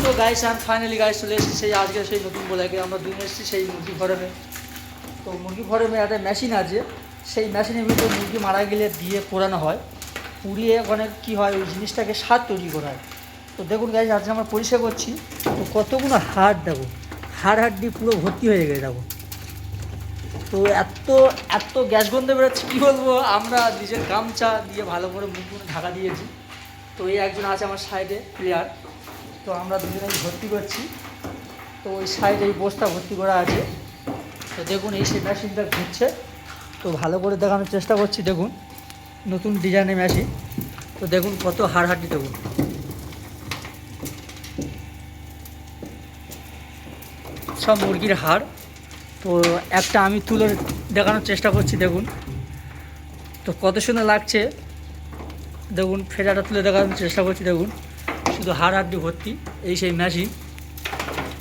তো গাইস আর finally guys চলে এসেছি সেই আজকে সেই নতুন বলাকে আমরা দুজন এসেছি সেই মুরগি ফার্মে। তো মুরগি ফার্মে একটা মেশিন আছে, সেই মেশিনের ভিতরে মুরগি মারা গেলে দিয়ে পোড়ানো হয়, পুড়িয়ে ওখানে কী হয় ওই জিনিসটাকে সার তৈরি করা হয়। তো দেখুন গাইস আজকে আমরা পরিষ্কার করছি, তো কতগুলো হাড় দেখো, হাড় পুরো ভর্তি হয়ে গেছে দেখো। তো এত এত গ্যাস গন্ধ বেরোচ্ছে কী বলবো, আমরা নিজের গামছা দিয়ে ভালো করে মুখগুলো ঢাকা দিয়েছি। তো এই একজন আছে আমার সাইডে প্লেয়ার, তো আমরা দুজনে ভর্তি করছি। তো ওই সাইডে এই বস্তা ভর্তি করা আছে। তো দেখুন এই সেই মেশিনটা ঘুরছে, তো ভালো করে দেখানোর চেষ্টা করছি। দেখুন নতুন ডিজাইনের মেশিন, তো দেখুন কত হাড়হাড্ডি, দেখুন সব মুরগির হাড়। তো একটা আমি তুলে দেখানোর চেষ্টা করছি, দেখুন তো কত সুন্দর লাগছে। দেখুন ফেরাটা তুলে দেখানোর চেষ্টা করছি, দেখুন শুধু হাড়হাড্ডি ভর্তি, এই সেই মেশিন।